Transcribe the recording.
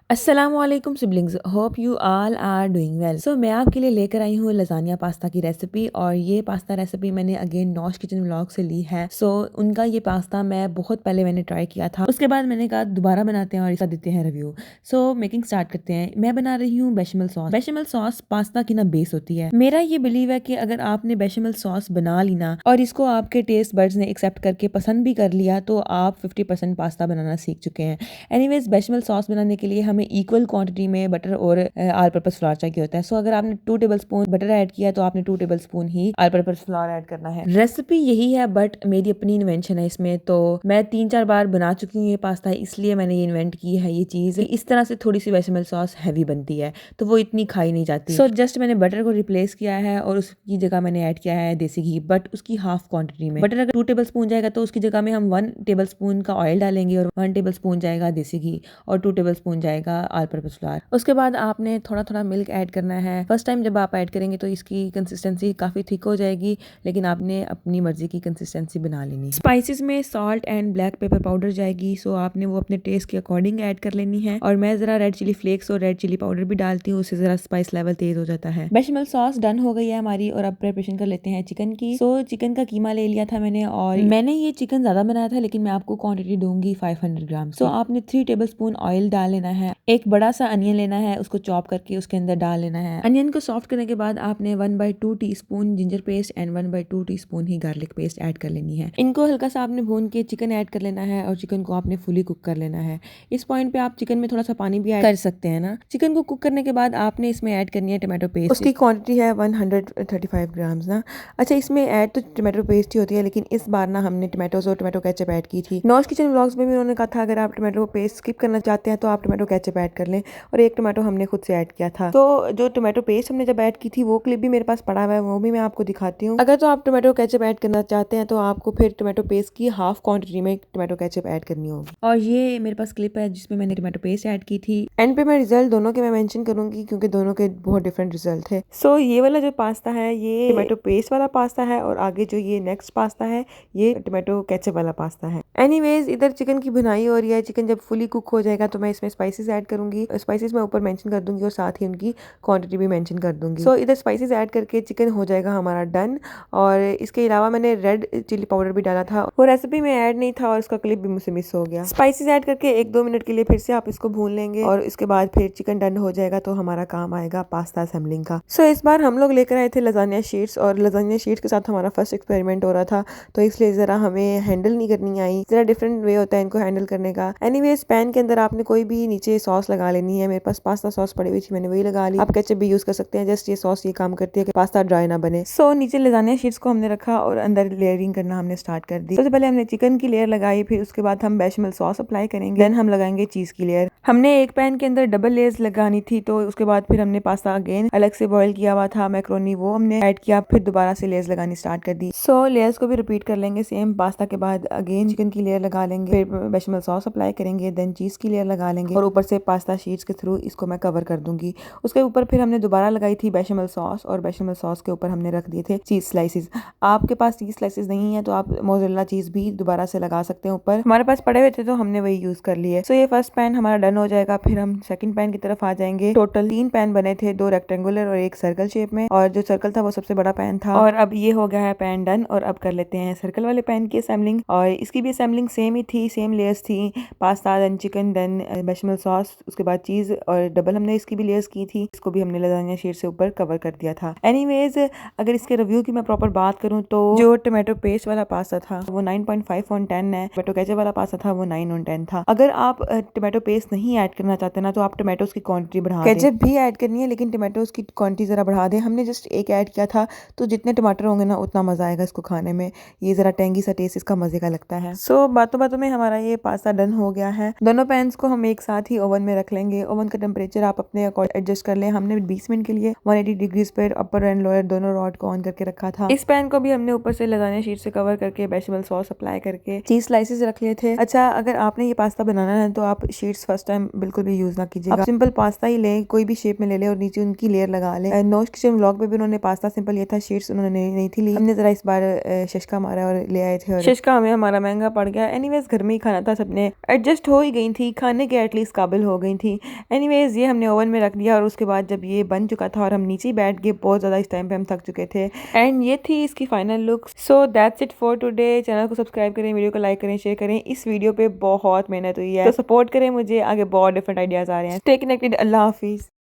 अस्सलामुअलैकुम siblings, hope you all are doing well. So मैं आपके लिए लेकर आई हूँ लजानिया पास्ता की रेसिपी। और ये पास्ता रेसिपी मैंने अगेन नौश किचन व्लॉग से ली है। सो उनका ये पास्ता मैं बहुत पहले मैंने ट्राई किया था, उसके बाद मैंने कहा दोबारा बनाते हैं और इसका देते हैं रिव्यू। सो मेकिंग स्टार्ट करते हैं। मैं बना रही हूँ बेशमल सॉस। बेशमल सॉस पास्ता की ना बेस होती है। मेरा ये बिलीव है कि अगर आपने बेशमल सॉस बना ली ना और इसको आपके टेस्ट बर्ड्स ने एक्सेप्ट करके पसंद भी कर लिया तो आप 50% पास्ता बनाना सीख चुके हैं। एनीवेज बेशमल सॉस बनाने के लिए हमें इक्वल क्वांटिटी में बटर और ऑल पर्पस फ्लावर चाहिए होता है। सो अगर आपने 2 टेबल स्पून बटर ऐड किया तो आपने 2 टेबल स्पून ही ऑल पर्पस फ्लावर ऐड करना है। रेसिपी यही है बट मेरी अपनी इन्वेंशन है इसमें, तो मैं 3-4 बार बना चुकी हूँ ये पास्ता, इसलिए मैंने ये इन्वेंट की है ये चीज। इस तरह से थोड़ी सी बेशमल सॉस हैवी बनती है तो वो इतनी खाई नहीं जाती। सो जस्ट मैंने बटर को रिप्लेस किया है और उसकी जगह मैंने ऐड किया है देसी घी, बट उसकी हाफ क्वांटिटी में। बटर अगर 2 टेबल स्पून जाएगा तो उसकी जगह में हम 1 टेबल स्पून का ऑयल डालेंगे और 1 टेबल स्पून जाएगा देसी घी और 2 टेबल स्पून जाएगा ऑल पर्पस फ्लावर। उसके बाद आपने थोड़ा थोड़ा मिल्क ऐड करना है। फर्स्ट टाइम जब आप ऐड करेंगे तो इसकी कंसिस्टेंसी काफ़ी थिक हो जाएगी, लेकिन आपने अपनी मर्जी की कंसिस्टेंसी बना लेनी है। स्पाइसेस में salt and black pepper powder जाएगी, सो आपने वो अपने टेस्ट के अकॉर्डिंग ऐड कर लेनी है। और मैं ज़रा रेड चिली फ्लेक्स और रेड चिली पाउडर भी डालती हूँ, उससे ज़रा स्पाइस लेवल तेज हो जाता है। बेशमल सॉस डन हो गई है हमारी और अब प्रिपरेशन कर लेते हैं चिकन की। सो चिकन का कीमा ले लिया था मैंने और मैंने ये चिकन ज़्यादा बनाया था, लेकिन मैं आपको क्वांटिटी दूंगी 500 ग्राम। सो आपने 3 टेबल स्पून ऑयल डाल लेना है। एक बड़ा सा अनियन लेना है, उसको चॉप करके उसके अंदर डाल लेना है। अनियन को सॉफ्ट करने के बाद आपने 1/2 teaspoon ginger paste and 1/2 teaspoon he garlic paste add कर लेनी है। इनको हल्का सा आपने भून के चिकन ऐड कर लेना है और चिकन को आपने फुली कुक कर लेना है। इस पॉइंट पे आप चिकन में थोड़ा सा पानी भी ऐड कर सकते हैं ना। चिकन को कुक करने के बाद आपने इसमें ऐड करनी है टमाटो पेस्ट। उसकी क्वांटिटी है 135 ग्राम ना। अच्छा, इसमें ऐड तो टमाटो पेस्ट ही होती है, लेकिन इस बार ना हमने टमाटोज और टमाटो केचप ऐड की थी। नॉश किचन व्लॉग्स में भी उन्होंने कहा था अगर आप टमाटो पेस्ट स्किप करना चाहते हैं तो आप टमाटो केचप ऐड कर लें, और एक टमाटो हमने खुद से ऐड किया था। तो जो टमाटो पेस्ट हमने जब ऐड की थी वो क्लिप भी मेरे पास पड़ा हुआ है, वो भी मैं आपको दिखाती हूँ। अगर तो आप टमाटो केचप ऐड करना चाहते हैं तो आपको फिर टमाटो पेस्ट की हाफ क्वांटिटी में टमाटो केचप ऐड करनी होगी। और ये मेरे पास क्लिप है जिसमें मैंने टमाटो पेस्ट ऐड की थी। एंड पे मैं रिजल्ट दोनों के मैं मेंशन करूंगी क्योंकि दोनों के बहुत डिफरेंट रिजल्ट है। सो ये वाला जो पास्ता है ये टमाटो पेस्ट वाला पास्ता है, और आगे जो ये नेक्स्ट पास्ता है ये टमाटो केचप वाला पास्ता है। एनीवेज इधर चिकन की भुनाई हो रही है। चिकन जब फुली कुक हो जाएगा तो मैं इसमें स्पाइसेस ऐड करूंगी। स्पाइसेस मैं ऊपर मेंशन कर दूंगी और साथ ही उनकी क्वांटिटी भी मेंशन कर दूंगी। सो इधर स्पाइसेस ऐड करके चिकन हो जाएगा हमारा डन। और इसके अलावा मैंने रेड चिली पाउडर भी डाला था, वो रेसिपी में ऐड नहीं था और उसका क्लिप भी मुझसे मिस हो गया। स्पाइसेस ऐड करके 1-2 मिनट के लिए फिर से आप इसको भून लेंगे और इसके बाद फिर चिकन डन हो जाएगा तो हमारा काम आएगा पास्ता असेंबलिंग का। सो इस बार हम लोग लेकर आए थे लजानिया शीट्स, और लजानिया शीट्स के साथ हमारा फर्स्ट एक्सपेरिमेंट हो रहा था, तो इसलिए जरा हमें हैंडल नहीं करनी आई। जरा डिफरेंट वे होता है इनको हैंडल करने का। एनीवेज पैन के अंदर आपने कोई भी नीचे सॉस लगा लेनी है। मेरे पास पास्ता सॉस पड़ी हुई थी, मैंने वही लगा ली। आप केचप भी यूज कर सकते हैं, जस्ट ये सॉस ये काम करती है कि पास्ता ड्राई ना बने। सो नीचे लजानिया शीट्स को हमने रखा और अंदर लेयरिंग करना हमने स्टार्ट कर दी। सबसे पहले हमने चिकन की लेयर लगाई, फिर उसके बाद हम बेशमल सॉस अप्लाई करेंगे, देन हम लगाएंगे चीज की लेयर। हमने एक पैन के अंदर डबल लेयर्स लगानी थी, तो उसके बाद फिर हमने पास्ता अगेन अलग से बॉईल किया हुआ था मैक्रोनी, वो हमने ऐड किया, फिर दोबारा से लेयर्स लगानी स्टार्ट कर दी। सो लेयर्स को भी रिपीट कर लेंगे सेम। पास्ता के बाद अगेन चिकन की लेयर लगा लेंगे, फिर बेशमल सॉस अप्लाई करेंगे, देन चीज की लेयर लगा लेंगे और ऊपर से पास्ता शीट्स के थ्रू इसको मैं कवर कर दूंगी। उसके ऊपर फिर हमने दोबारा लगाई थी बेशमल सॉस, और बेशमल सॉस के ऊपर हमने रख दिए थे चीज स्लाइसेस। आपके पास चीज स्लाइसेस नहीं है तो आप मोज़रेला चीज भी दोबारा से लगा सकते हैं ऊपर। हमारे पास पड़े हुए थे तो हमने वही यूज कर लिए। सो ये फर्स्ट पैन हमारा डन हो जाएगा, फिर हम सेकंड पैन की तरफ आ जाएंगे। टोटल 3 पैन बने थे, 2 रेक्टेंगुलर और एक सर्कल शेप में, और जो सर्कल था वो सबसे बड़ा पैन था। और अब ये हो गया है पैन डन, और अब कर लेते हैं सर्कल वाले पैन की असेंबलिंग। और इसकी भी असेंबलिंग सेम ही थी, सेम लेयर्स थी, pasta then chicken then bechamel sauce, उसके बाद चीज, और डबल हमने इसकी भी लेयर्स की थी। इसको भी हमने लजानिया शीट से ऊपर कवर कर दिया था। एनीवेज अगर इसके रिव्यू की मैं प्रॉपर बात करूं तो जो टमाटो पेस्ट वाला पास्ता था वो 9.5 on 10 है। टमाटो केचप वाला पास्ता था वो 9 on 10 था। अगर आप टमाटो पेस्ट नहीं ऐड करना चाहते ना तो आप टमाटोज की क्वांटिटी बढ़ा दें। केचप भी ऐड करनी है लेकिन टमाटोज की क्वांटिटी जरा बढ़ा दें। हमने जस्ट एक ऐड किया था, तो जितने टमाटर होंगे ना उतना मजा आएगा इसको खाने में। ये जरा टेंगी सा टेस्ट इसका मजे का लगता है। सो बातों बातों में हमारा ये पास्ता डन हो गया है। दोनों पैन्स को हम एक साथ ही ओवन में रख लेंगे। ओवन का टेम्परेचर आप अपने अकॉर्डिंग एडजस्ट कर लें। हमने 20 मिनट के लिए 180 डिग्रीज पर अपर एंड लोअर दोनों रॉड को ऑन करके रखा था। इस पैन को भी हमने ऊपर से लजानिया शीट से कवर करके बेशमल सॉस अप्लाई करके चीज स्लाइसेस रख लिए थे। अच्छा, अगर आपने ये पास्ता बनाना है तो आप शीट्स फर्स्ट टाइम बिल्कुल भी यूज ना कीजिएगा। आप सिंपल पास्ता ही लें, कोई भी शेप में ले लें और नीचे उनकी लेयर लगा लें। नॉश किचन व्लॉग पे भी उन्होंने पास्ता सिंपल लिया था, शीट्स उन्होंने नहीं थी ली। हमने जरा इस बार शशका मारा और ले आए थे, और शशका हमें हमारा महंगा पड़ गया। एनीवेज घर में ही खाना था, सबने एडजस्ट हो ही गई थी, खाने के एटलीस्ट काबिल हो हो गई थी। एनीवेज ये हमने ओवन में रख दिया और उसके बाद जब ये बन चुका था और हम नीचे बैठ गए बहुत ज़्यादा, इस टाइम पे हम थक चुके थे। एंड ये थी इसकी final look. So that's it for today. Channel को सब्सक्राइब करें, वीडियो को लाइक करें, शेयर करें। इस वीडियो पे बहुत मेहनत हुई है, तो सपोर्ट करें मुझे, आगे बहुत डिफरेंट आइडियाज़ आ रहे हैं। Stay connected. अल्लाह हाफिज़।